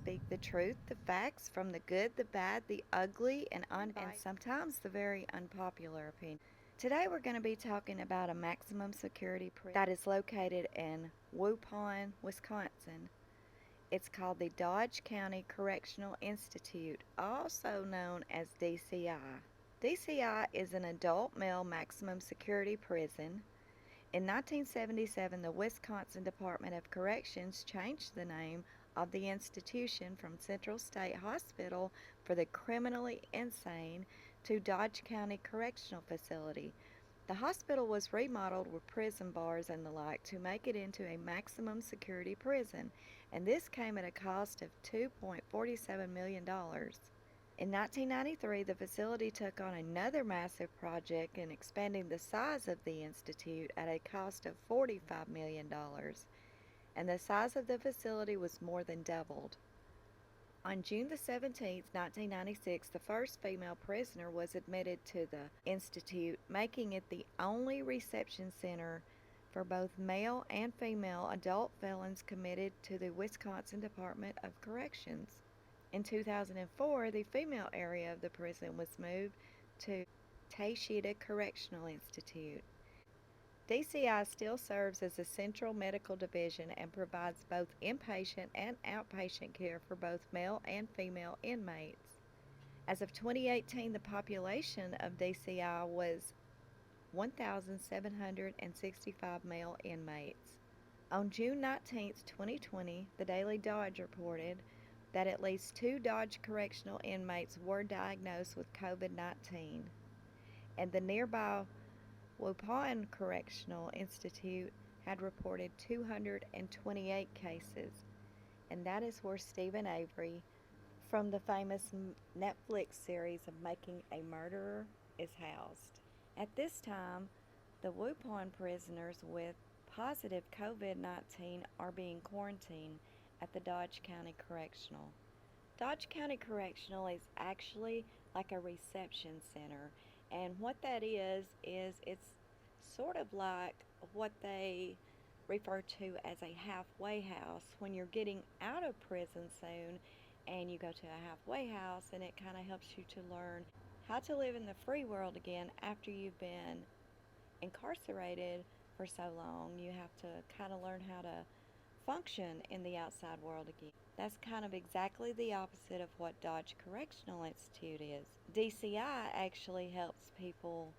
speak the truth, the facts, from the good, the bad, the ugly, and sometimes the very unpopular opinion. Today we're going to be talking about a maximum security prison that is located in Waupun, Wisconsin. It's called the Dodge Correctional Institute, also known as DCI. DCI is an adult male maximum security prison. In 1977, the Wisconsin Department of Corrections changed the name of the institution from Central State Hospital for the Criminally Insane to Dodge County Correctional Facility. The hospital was remodeled with prison bars and the like to make it into a maximum security prison, and this came at a cost of $2.47 million. In 1993, the facility took on another massive project in expanding the size of the institute at a cost of $45 million, and the size of the facility was more than doubled. On June the 17th, 1996, the first female prisoner was admitted to the institute, making it the only reception center for both male and female adult felons committed to the Wisconsin Department of Corrections. In 2004, the female area of the prison was moved to Dodge Correctional Institute. DCI still serves as a central medical division and provides both inpatient and outpatient care for both male and female inmates. As of 2018, the population of DCI was 1,765 male inmates. On June 19, 2020, the Daily Dodge reported that at least 2 Dodge correctional inmates were diagnosed with COVID-19, and the nearby Waupun Correctional Institute had reported 228 cases, and that is where Stephen Avery, from the famous Netflix series of Making a Murderer, is housed. At this time, the Waupun prisoners with positive COVID-19 are being quarantined at the Dodge County Correctional. Dodge County Correctional is actually like a reception center, and what that is it's sort of like what they refer to as a halfway house when you're getting out of prison soon and you go to a halfway house, and it kind of helps you to learn how to live in the free world again after you've been incarcerated for so long. You have to kind of learn how to function in the outside world again. That's kind of exactly the opposite of what Dodge Correctional Institute is. DCI actually helps people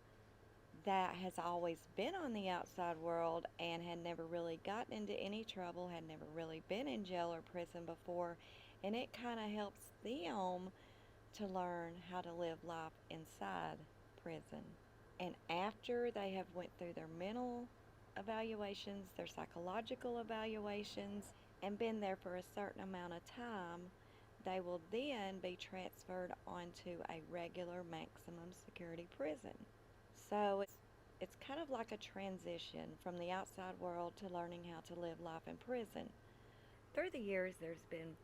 that has always been on the outside world and had never really gotten into any trouble, had never really been in jail or prison before, and it kind of helps them to learn how to live life inside prison. And after they have went through their mental evaluations, their psychological evaluations, and been there for a certain amount of time, they will then be transferred onto a regular maximum security prison. So it's kind of like a transition from the outside world to learning how to live life in prison. Through the years, there's been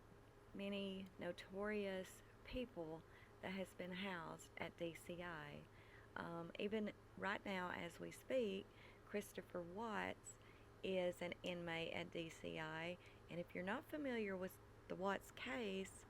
many notorious people that has been housed at DCI. Even right now as we speak, Christopher Watts is an inmate at DCI, and if you're not familiar with the Watts case,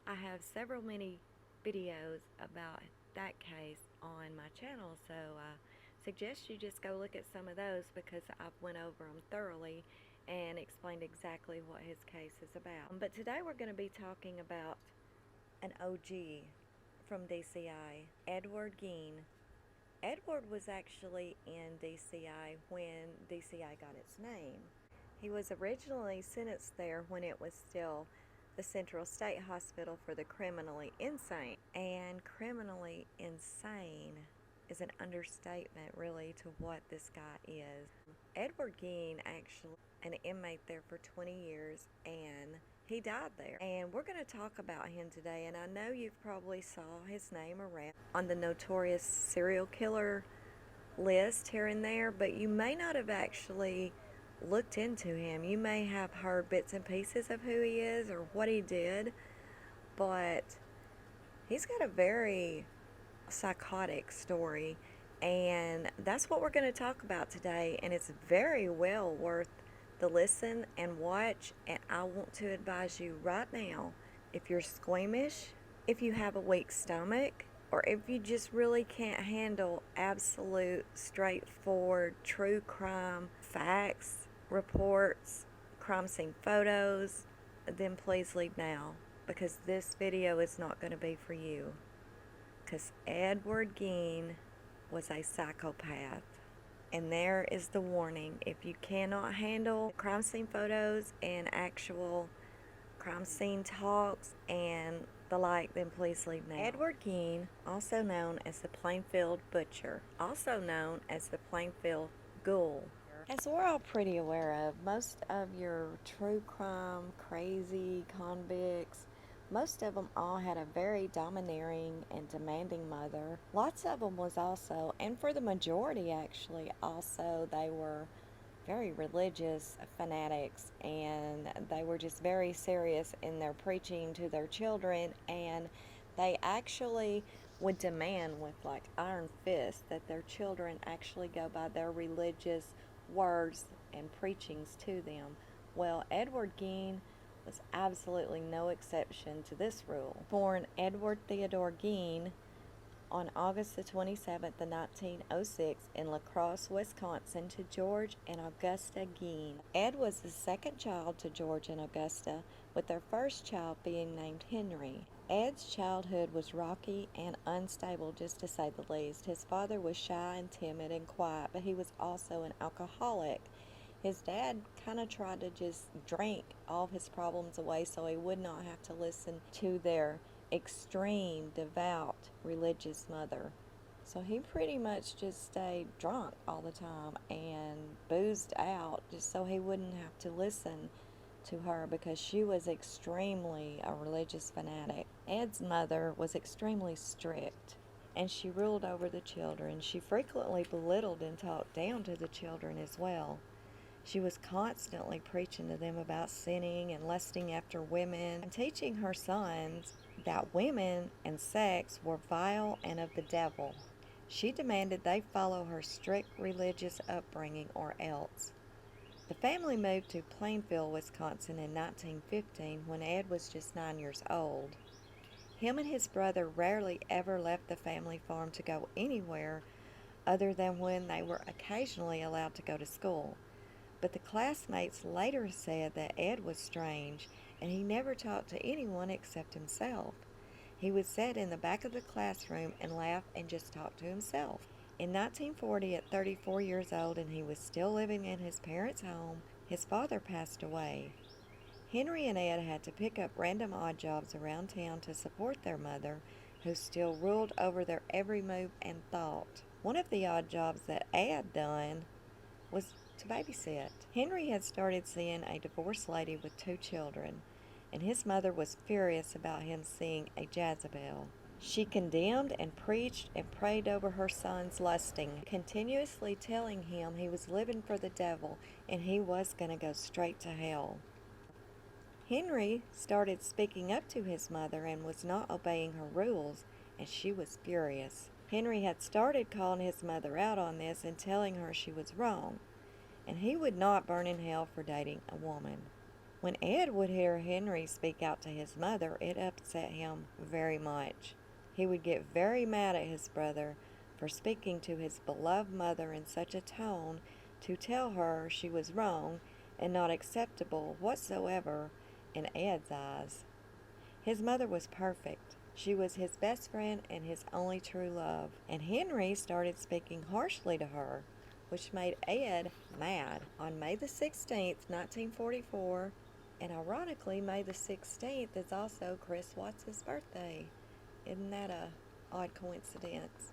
I have many videos about that case on my channel, so I suggest you just go look at some of those because I've went over them thoroughly and explained exactly what his case is about. But today we're going to be talking about an OG from DCI, Ed Gein. Edward was actually in DCI when DCI got its name. He was originally sentenced there when it was still the Central State Hospital for the Criminally Insane. And criminally insane is an understatement, really, to what this guy is. Edward Gein, actually, an inmate there for 20 years, and he died there. And we're going to talk about him today, and I know you've probably saw his name around on the notorious serial killer list here and there, but you may not have actually looked into him. You may have heard bits and pieces of who he is or what he did, but he's got a very psychotic story, and that's what we're going to talk about today, and it's very well worth the listen and watch. And I want to advise you right now if you're squeamish, if you have a weak stomach, or if you just really can't handle absolute, straightforward, true crime facts, reports, crime scene photos, then please leave now, because this video is not going to be for you. Because Ed Gein was a psychopath. And there is the warning. If you cannot handle crime scene photos and actual crime scene talks and the like, then please leave now. Ed Gein, also known as the Plainfield Butcher, also known as the Plainfield Ghoul. As we're all pretty aware of, most of your true crime, crazy convicts, most of them all had a very domineering and demanding mother. Lots of them was also, and for the majority actually, also they were very religious fanatics, and they were just very serious in their preaching to their children, and they actually would demand with like iron fists that their children actually go by their religious words and preachings to them. Well, Edward Gein was absolutely no exception to this rule. Born Edward Theodore Gein on August the 27th of 1906 in La Crosse, Wisconsin, to George and Augusta Gein. Ed was the second child to George and Augusta, with their first child being named Henry. Ed's childhood was rocky and unstable, just to say the least. His father was shy and timid and quiet, but he was also an alcoholic. His dad kind of tried to just drink all of his problems away so he would not have to listen to their extreme, devout, religious mother. So he pretty much just stayed drunk all the time and boozed out just so he wouldn't have to listen to her, because she was extremely a religious fanatic. Ed's mother was extremely strict, and she ruled over the children. She frequently belittled and talked down to the children as well. She was constantly preaching to them about sinning and lusting after women, and teaching her sons that women and sex were vile and of the devil. She demanded they follow her strict religious upbringing or else. The family moved to Plainfield, Wisconsin in 1915 when Ed was just 9 years old. Him and his brother rarely ever left the family farm to go anywhere other than when they were occasionally allowed to go to school. But the classmates later said that Ed was strange, and he never talked to anyone except himself. He would sit in the back of the classroom and laugh and just talk to himself. In 1940, at 34 years old, and he was still living in his parents' home, his father passed away. Henry and Ed had to pick up random odd jobs around town to support their mother, who still ruled over their every move and thought. One of the odd jobs that Ed done was to babysit. Henry had started seeing a divorced lady with 2 children, and his mother was furious about him seeing a Jezebel. She condemned and preached and prayed over her son's lusting, continuously telling him he was living for the devil and he was going to go straight to hell. Henry started speaking up to his mother and was not obeying her rules, and she was furious. Henry had started calling his mother out on this and telling her she was wrong, and he would not burn in hell for dating a woman. When Ed would hear Henry speak out to his mother, it upset him very much. He would get very mad at his brother for speaking to his beloved mother in such a tone to tell her she was wrong and not acceptable whatsoever in Ed's eyes. His mother was perfect. She was his best friend and his only true love. And Henry started speaking harshly to her, which made Ed mad. On May the 16th, 1944, and ironically, May the 16th is also Chris Watts' birthday. Isn't that a odd coincidence?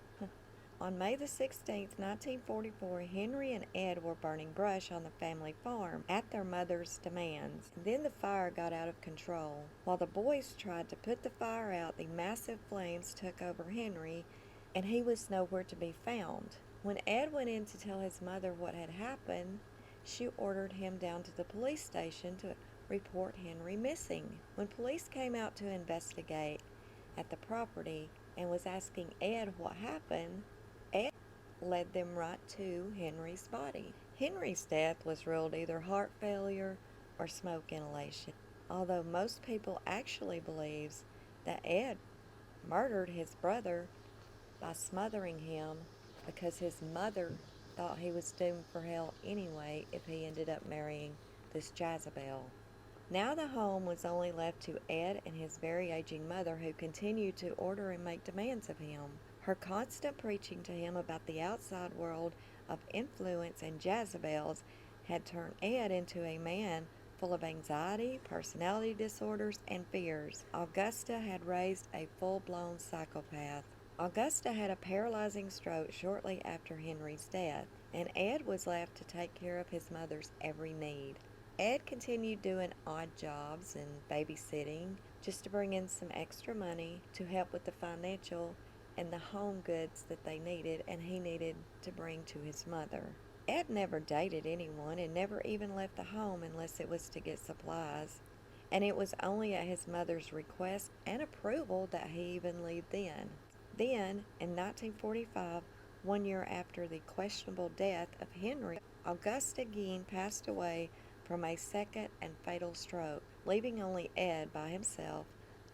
On May the 16th, 1944, Henry and Ed were burning brush on the family farm at their mother's demands. Then the fire got out of control. While the boys tried to put the fire out, the massive flames took over Henry, and he was nowhere to be found. When Ed went in to tell his mother what had happened, she ordered him down to the police station to report Henry missing. When police came out to investigate at the property and was asking Ed what happened, Ed led them right to Henry's body. Henry's death was ruled either heart failure or smoke inhalation. although most people actually believes that Ed murdered his brother by smothering him because his mother thought he was doomed for hell anyway if he ended up marrying this Jezebel. Now the home was only left to Ed and his very aging mother, who continued to order and make demands of him. Her constant preaching to him about the outside world of influence and Jezebels had turned Ed into a man full of anxiety, personality disorders, and fears. Augusta had raised a full-blown psychopath. Augusta had a paralyzing stroke shortly after Henry's death, and Ed was left to take care of his mother's every need. Ed continued doing odd jobs and babysitting just to bring in some extra money to help with the financial and the home goods that they needed and he needed to bring to his mother. Ed never dated anyone and never even left the home unless it was to get supplies, and it was only at his mother's request and approval that he even left then. Then, in 1945, 1 year after the questionable death of Henry, Augusta Gein passed away from a second and fatal stroke, leaving only Ed by himself,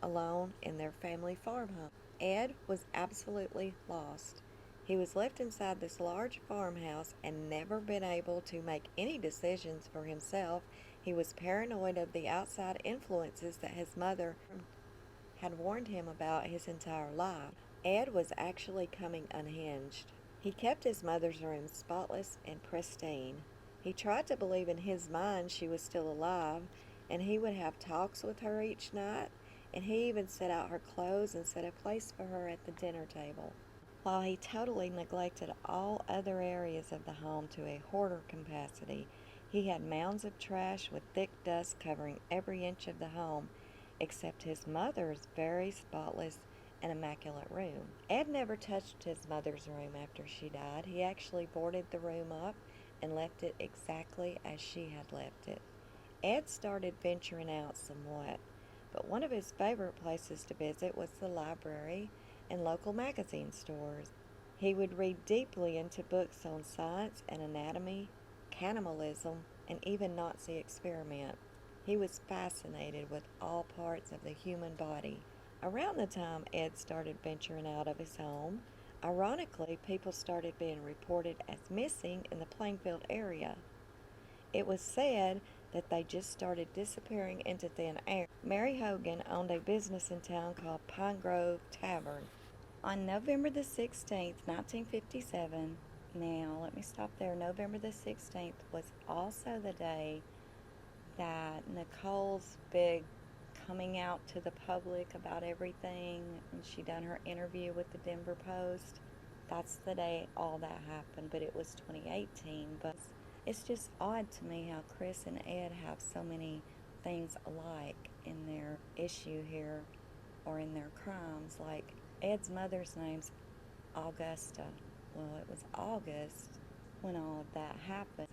alone in their family farm home. Ed was absolutely lost. He was left inside this large farmhouse and never been able to make any decisions for himself. He was paranoid of the outside influences that his mother had warned him about his entire life. Ed was actually coming unhinged. He kept his mother's room spotless and pristine. He tried to believe in his mind she was still alive, and he would have talks with her each night, and he even set out her clothes and set a place for her at the dinner table. While he totally neglected all other areas of the home to a hoarder capacity, he had mounds of trash with thick dust covering every inch of the home, except his mother's very spotless and immaculate room. Ed never touched his mother's room after she died. He actually boarded the room up and left it exactly as she had left it. Ed started venturing out somewhat, but one of his favorite places to visit was the library and local magazine stores. He would read deeply into books on science and anatomy, cannibalism, and even Nazi experiment. He was fascinated with all parts of the human body. Around the time Ed started venturing out of his home, ironically, people started being reported as missing in the Plainfield area. It was said that they just started disappearing into thin air. Mary Hogan owned a business in town called Pine Grove Tavern. On November the 16th, 1957, now let me stop there, November the 16th was also the day that Nicole's big coming out to the public about everything, and she done her interview with the Denver Post. That's the day all that happened, but it was 2018. But it's just odd to me how Chris and Ed have so many things alike in their issue here, or in their crimes. Like Ed's mother's name's Augusta. Well, it was August when all of that happened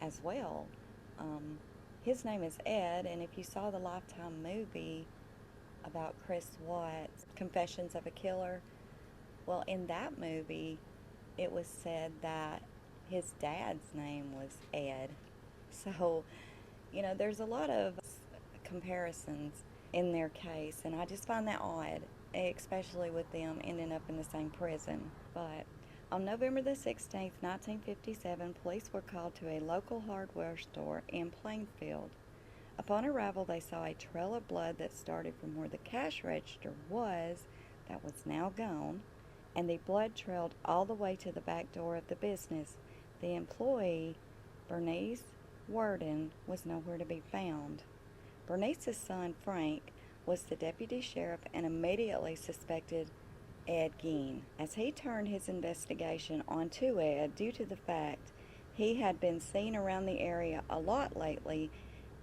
as well. His name is Ed, and if you saw the Lifetime movie about Chris Watts, Confessions of a Killer, well, in that movie, it was said that his dad's name was Ed. So, there's a lot of comparisons in their case, and I just find that odd, especially with them ending up in the same prison. But on November the 16th, 1957, police were called to a local hardware store in Plainfield. Upon arrival, they saw a trail of blood that started from where the cash register was, that was now gone, and the blood trailed all the way to the back door of the business. The employee, Bernice Worden, was nowhere to be found. Bernice's son, Frank, was the deputy sheriff and immediately suspected Ed Gein, as he turned his investigation onto Ed due to the fact he had been seen around the area a lot lately.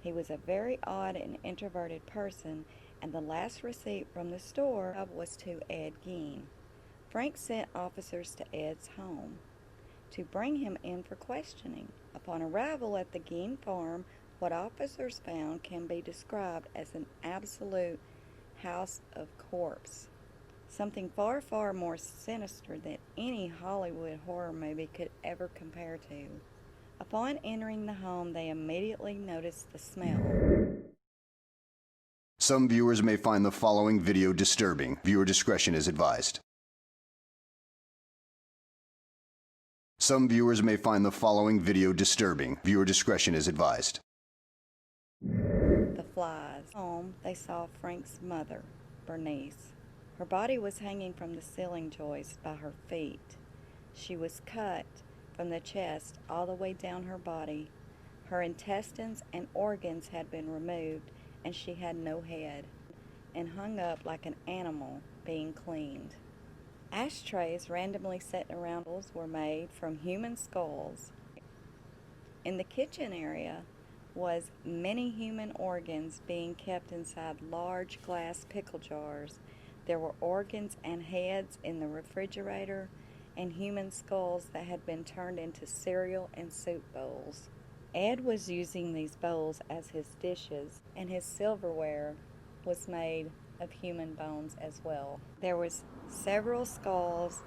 He was a very odd and introverted person, and the last receipt from the store was to Ed Gein. Frank sent officers to Ed's home to bring him in for questioning. Upon arrival at the Gein farm, what officers found can be described as an absolute house of corpse. Something far, far more sinister than any Hollywood horror movie could ever compare to. Upon entering the home, they immediately noticed the smell. Some viewers may find the following video disturbing. Viewer discretion is advised. Some viewers may find the following video disturbing. Viewer discretion is advised. The flies. Home, they saw Frank's mother, Bernice. Her body was hanging from the ceiling joist by her feet. She was cut from the chest all the way down her body. Her intestines and organs had been removed, and she had no head, and hung up like an animal being cleaned. Ashtrays randomly set around were made from human skulls. In the kitchen area was many human organs being kept inside large glass pickle jars. There were organs and heads in the refrigerator, and human skulls that had been turned into cereal and soup bowls. Ed was using these bowls as his dishes, and his silverware was made of human bones as well. There was several skulls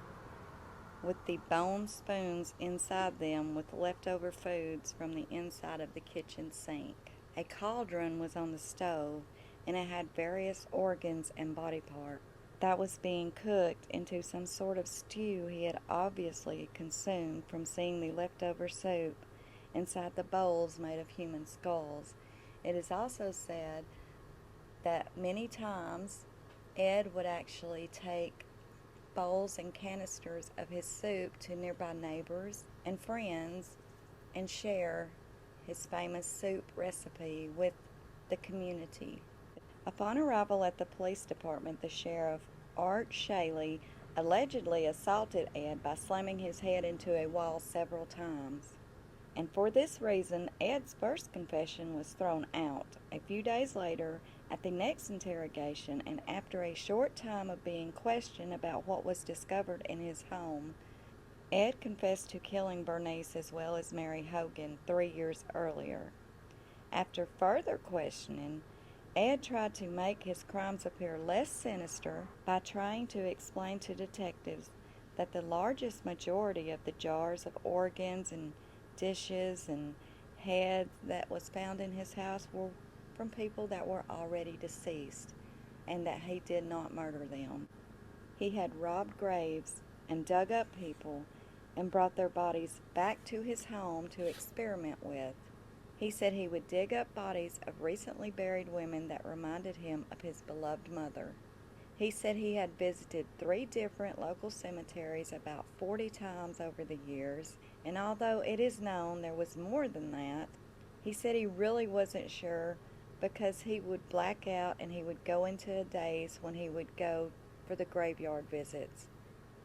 with the bone spoons inside them with leftover foods from the inside of the kitchen sink. A cauldron was on the stove, and it had various organs and body parts that was being cooked into some sort of stew he had obviously consumed from seeing the leftover soup inside the bowls made of human skulls. It is also said that many times Ed would actually take bowls and canisters of his soup to nearby neighbors and friends and share his famous soup recipe with the community. Upon arrival at the police department, the sheriff, Art Shaley, allegedly assaulted Ed by slamming his head into a wall several times. And for this reason, Ed's first confession was thrown out. A few days later, at the next interrogation, and after a short time of being questioned about what was discovered in his home, Ed confessed to killing Bernice as well as Mary Hogan 3 years earlier. After further questioning, Ed tried to make his crimes appear less sinister by trying to explain to detectives that the largest majority of the jars of organs and dishes and heads that was found in his house were from people that were already deceased, and that he did not murder them. He had robbed graves and dug up people and brought their bodies back to his home to experiment with. He said he would dig up bodies of recently buried women that reminded him of his beloved mother. He said he had visited 3 different local cemeteries about 40 times over the years, and although it is known there was more than that, he said he really wasn't sure because he would black out and he would go into a daze when he would go for the graveyard visits,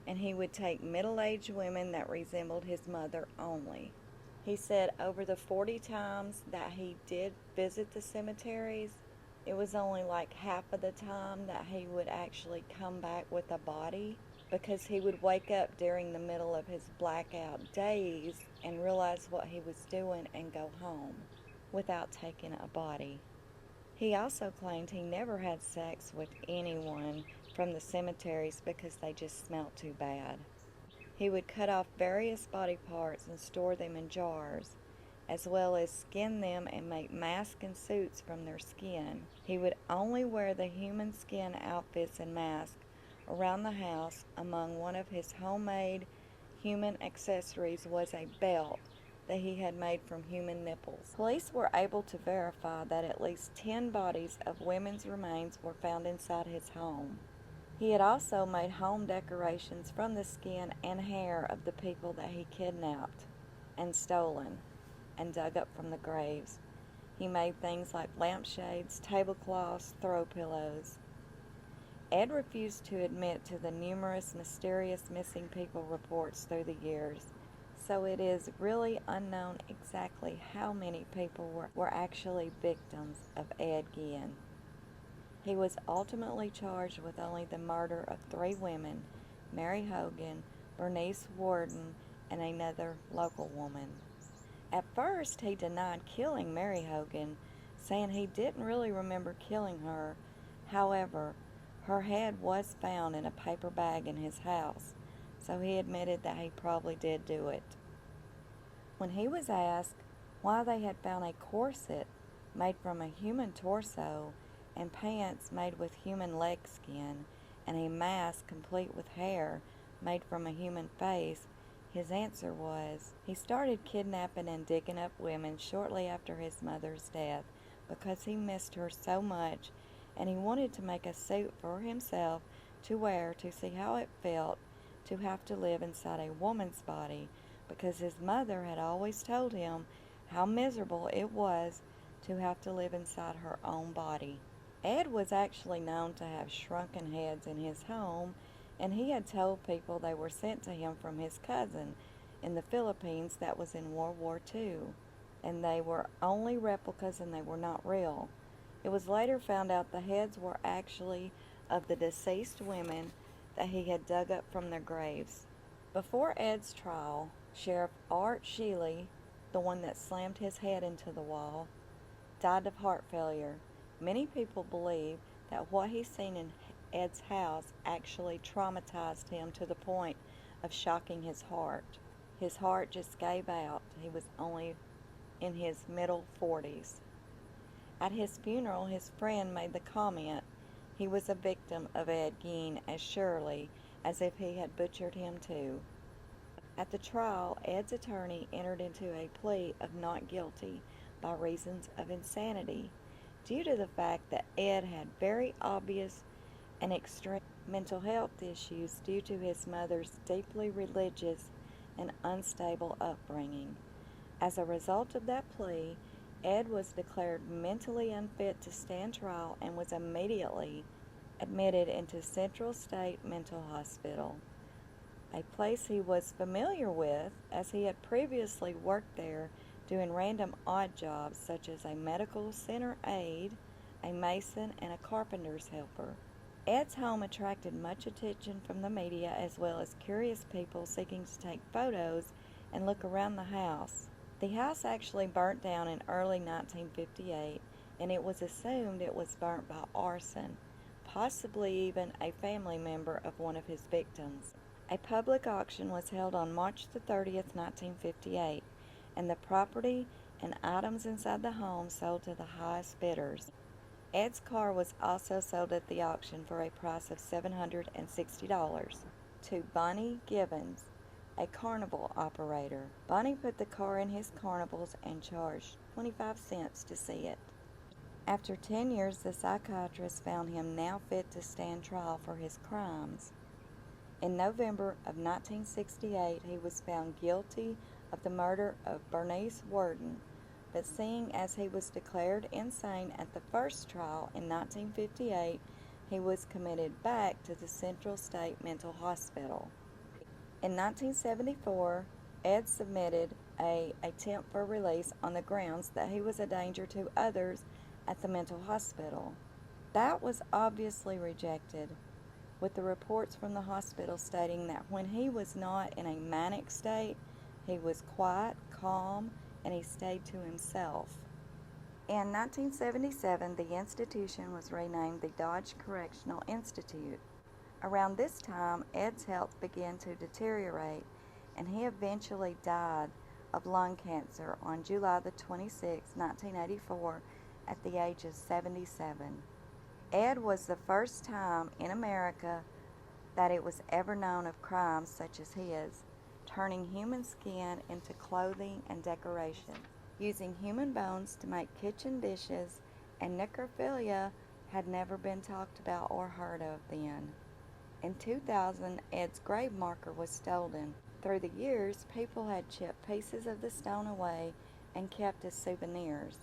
and he would take middle-aged women that resembled his mother only. He said over the 40 times that he did visit the cemeteries, it was only like half of the time that he would actually come back with a body, because he would wake up during the middle of his blackout days and realize what he was doing and go home without taking a body. He also claimed he never had sex with anyone from the cemeteries because they just smelled too bad. He would cut off various body parts and store them in jars, as well as skin them and make masks and suits from their skin. He would only wear the human skin outfits and masks around the house. Among one of his homemade human accessories was a belt that he had made from human nipples. Police were able to verify that at least 10 bodies of women's remains were found inside his home. He had also made home decorations from the skin and hair of the people that he kidnapped and stolen and dug up from the graves. He made things like lampshades, tablecloths, throw pillows. Ed refused to admit to the numerous mysterious missing people reports through the years, so it is really unknown exactly how many people were actually victims of Ed Gein. He was ultimately charged with only the murder of 3 women, Mary Hogan, Bernice Warden, and another local woman. At first, he denied killing Mary Hogan, saying he didn't really remember killing her. However, her head was found in a paper bag in his house, so he admitted that he probably did do it. When he was asked why they had found a corset made from a human torso and pants made with human leg skin and a mask complete with hair made from a human face, his answer was, he started kidnapping and digging up women shortly after his mother's death because he missed her so much, and he wanted to make a suit for himself to wear to see how it felt to have to live inside a woman's body, because his mother had always told him how miserable it was to have to live inside her own body. Ed was actually known to have shrunken heads in his home, and he had told people they were sent to him from his cousin in the Philippines that was in World War II, and they were only replicas and they were not real. It was later found out the heads were actually of the deceased women that he had dug up from their graves. Before Ed's trial, Sheriff Art Sheely, the one that slammed his head into the wall, died of heart failure. Many people believe that what he's seen in Ed's house actually traumatized him to the point of shocking his heart. His heart just gave out. He was only in his middle 40s. At his funeral, his friend made the comment he was a victim of Ed Gein as surely as if he had butchered him too. At the trial, Ed's attorney entered into a plea of not guilty by reasons of insanity, due to the fact that Ed had very obvious and extreme mental health issues due to his mother's deeply religious and unstable upbringing. As a result of that plea, Ed was declared mentally unfit to stand trial and was immediately admitted into Central State Mental Hospital, a place he was familiar with as he had previously worked there doing random odd jobs such as a medical center aide, a mason, and a carpenter's helper. Ed's home attracted much attention from the media as well as curious people seeking to take photos and look around the house. The house actually burnt down in early 1958, and it was assumed it was burnt by arson, possibly even a family member of one of his victims. A public auction was held on March the 30th, 1958, and the property and items inside the home sold to the highest bidders. Ed's car was also sold at the auction for a price of $760 to Bonnie Gibbons, a carnival operator. Bonnie put the car in his carnivals and charged 25 cents to see it. After 10 years, the psychiatrist found him now fit to stand trial for his crimes. In November of 1968, he was found guilty of the murder of Bernice Worden, but seeing as he was declared insane at the first trial in 1958, he was committed back to the Central State Mental Hospital. In 1974, Ed submitted an attempt for release on the grounds that he was a danger to others at the mental hospital. That was obviously rejected, with the reports from the hospital stating that when he was not in a manic state, he was quiet, calm, and he stayed to himself. In 1977, the institution was renamed the Dodge Correctional Institute. Around this time, Ed's health began to deteriorate, and he eventually died of lung cancer on July the 26th, 1984, at the age of 77. Ed was the first time in America that it was ever known of crimes such as his, turning human skin into clothing and decoration, using human bones to make kitchen dishes, and necrophilia had never been talked about or heard of then. In 2000, Ed's grave marker was stolen. Through the years, people had chipped pieces of the stone away and kept as souvenirs.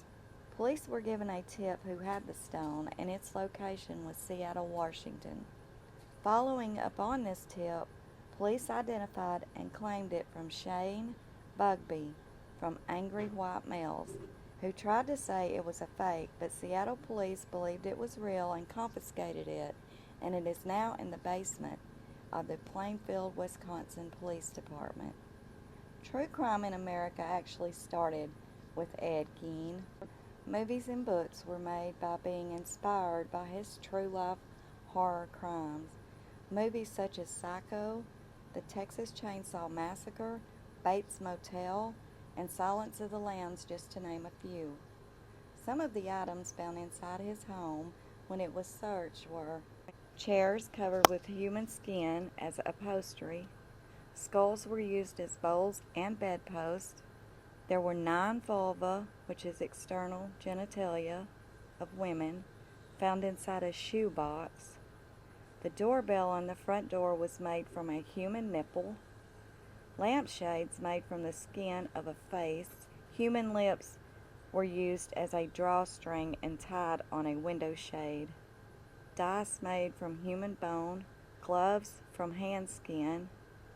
Police were given a tip who had the stone, and its location was Seattle, Washington. Following up on this tip, police identified and claimed it from Shane Bugbee from Angry White Males, who tried to say it was a fake, but Seattle police believed it was real and confiscated it, and it is now in the basement of the Plainfield, Wisconsin Police Department. True crime in America actually started with Ed Gein. Movies and books were made by being inspired by his true-life horror crimes. Movies such as Psycho, The Texas Chainsaw Massacre, Bates Motel, and Silence of the Lambs, just to name a few. Some of the items found inside his home when it was searched were chairs covered with human skin as upholstery. Skulls were used as bowls and bedposts. There were 9 vulva, which is external genitalia, of women, found inside a shoebox. The doorbell on the front door was made from a human nipple. Lampshades made from the skin of a face. Human lips were used as a drawstring and tied on a window shade. Dice made from human bone. Gloves from hand skin.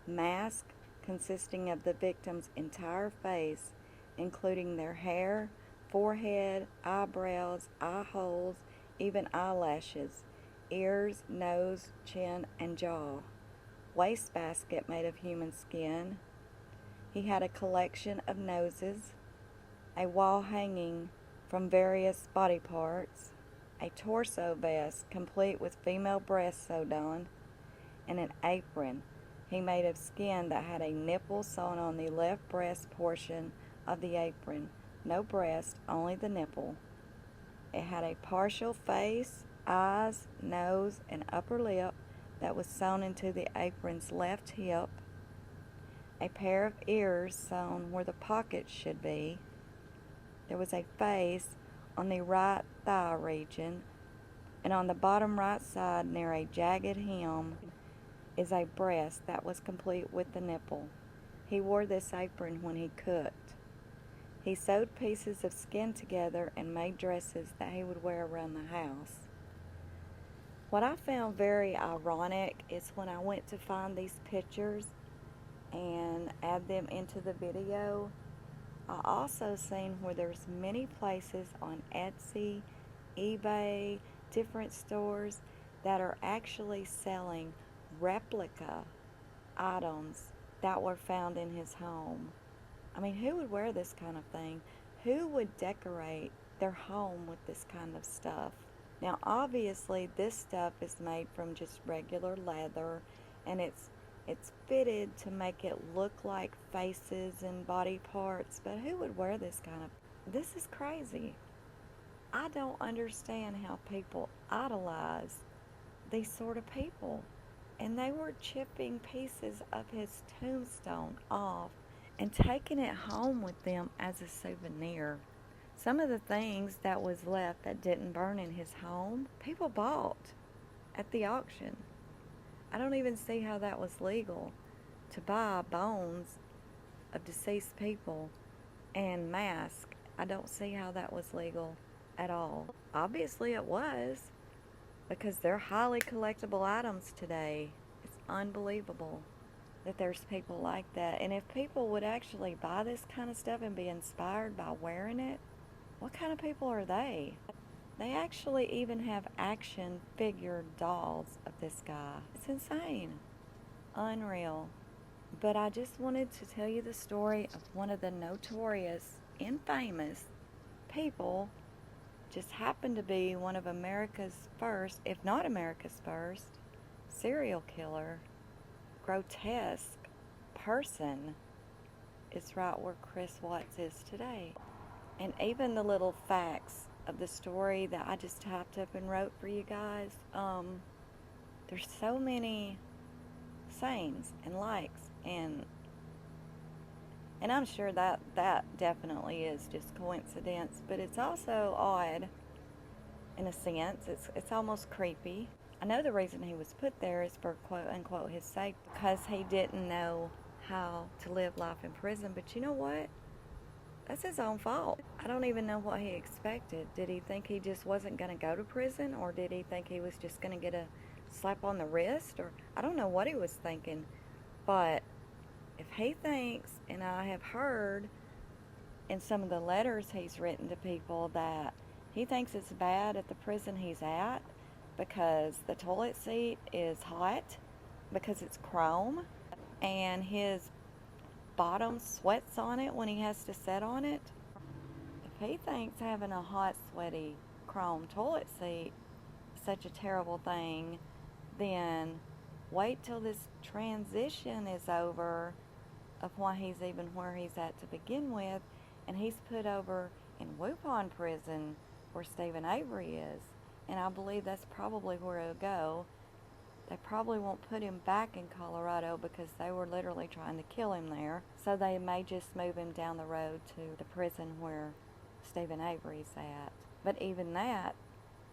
Mask consisting of the victim's entire face, including their hair, forehead, eyebrows, eye holes, even eyelashes, ears, nose, chin, and jaw. Wastebasket made of human skin. He had a collection of noses, a wall hanging from various body parts, a torso vest complete with female breasts sewed on, and an apron he made of skin that had a nipple sewn on the left breast portion of the apron. No breast, only the nipple. It had a partial face, eyes, nose, and upper lip that was sewn into the apron's left hip, a pair of ears sewn where the pockets should be. There was a face on the right thigh region, and on the bottom right side near a jagged hem is a breast that was complete with the nipple. He wore this apron when he cooked. He sewed pieces of skin together and made dresses that he would wear around the house. What I found very ironic is when I went to find these pictures and add them into the video, I also seen where there's many places on Etsy, eBay, different stores that are actually selling replica items that were found in his home. I mean, who would wear this kind of thing? Who would decorate their home with this kind of stuff? Now, obviously, this stuff is made from just regular leather, and it's fitted to make it look like faces and body parts, but who would wear this kind of... This is crazy. I don't understand how people idolize these sort of people. And they were chipping pieces of his tombstone off and taking it home with them as a souvenir. Some of the things that was left that didn't burn in his home, people bought at the auction. I don't even see how that was legal, to buy bones of deceased people and masks. I don't see how that was legal at all. Obviously it was, because they're highly collectible items today. It's unbelievable that there's people like that. And if people would actually buy this kind of stuff and be inspired by wearing it, what kind of people are they? They actually even have action figure dolls of this guy. It's insane. Unreal. But I just wanted to tell you the story of one of the notorious and famous people. Just happened to be one of America's first, if not America's first, serial killer, grotesque person is right where Chris Watts is today. And even the little facts of the story that I just typed up and wrote for you guys, there's so many sayings and likes, and I'm sure that definitely is just coincidence, but it's also odd in a sense. It's almost creepy. I know the reason he was put there is for quote-unquote his safety, because he didn't know how to live life in prison. But you know what? That's his own fault. I don't even know what he expected. Did he think he just wasn't going to go to prison? Or did he think he was just going to get a slap on the wrist? Or I don't know what he was thinking. But if he thinks, and I have heard in some of the letters he's written to people, that he thinks it's bad at the prison he's at because the toilet seat is hot, because it's chrome, and his bottom sweats on it when he has to sit on it. If he thinks having a hot, sweaty, chrome toilet seat is such a terrible thing, then wait till this transition is over of why he's even where he's at to begin with, and he's put over in Waupun prison where Stephen Avery is. and I believe that's probably where it'll go. They probably won't put him back in Colorado because they were literally trying to kill him there. So they may just move him down the road to the prison where Stephen Avery's at. But even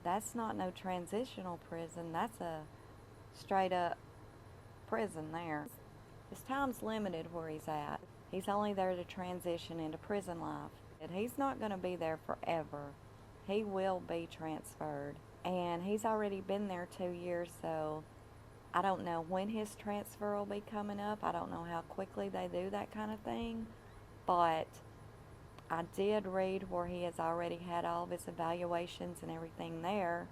that's not no transitional prison. That's a straight up prison there. His time's limited where he's at. He's only there to transition into prison life. And he's not going to be there forever. He will be transferred. And he's already been there 2 years, so I don't know when his transfer will be coming up. I don't know how quickly they do that kind of thing. But I did read where he has already had all of his evaluations and everything there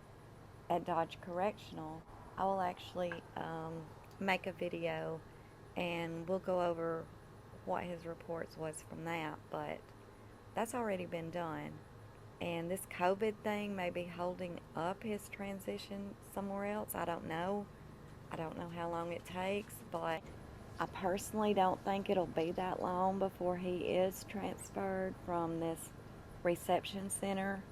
at Dodge Correctional. I will actually make a video and we'll go over what his reports was from that, but that's already been done. And this COVID thing may be holding up his transition somewhere else. I don't know. I don't know how long it takes, but I personally don't think it'll be that long before he is transferred from this reception center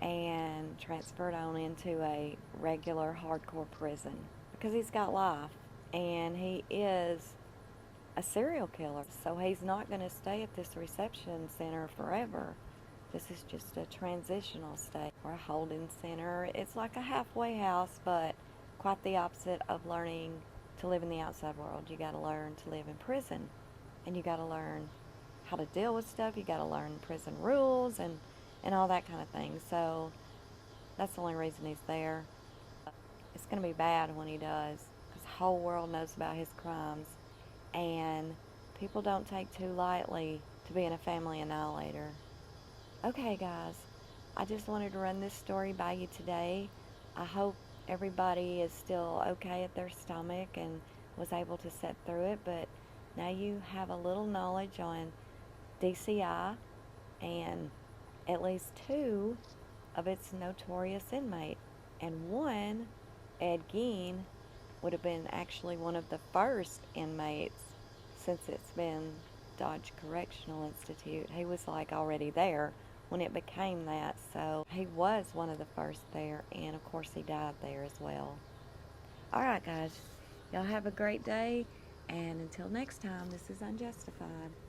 and transferred on into a regular hardcore prison, because he's got life and he is a serial killer, so he's not going to stay at this reception center forever. This is just a transitional stay or a holding center. It's like a halfway house, but quite the opposite of learning to live in the outside world. You got to learn to live in prison, and you got to learn how to deal with stuff. You got to learn prison rules and all that kind of thing. So that's the only reason he's there. It's going to be bad when he does, because the whole world knows about his crimes, and people don't take too lightly to being a family annihilator. Okay, guys, I just wanted to run this story by you today. I hope everybody is still okay at their stomach and was able to sit through it, but now you have a little knowledge on DCI and at least 2 of its notorious inmate. And one, Ed Gein, would have been actually one of the first inmates since it's been Dodge Correctional Institute. He was like already there when it became that, so he was one of the first there, and of course he died there as well. Alright guys, y'all have a great day, and until next time, this is UnJustified.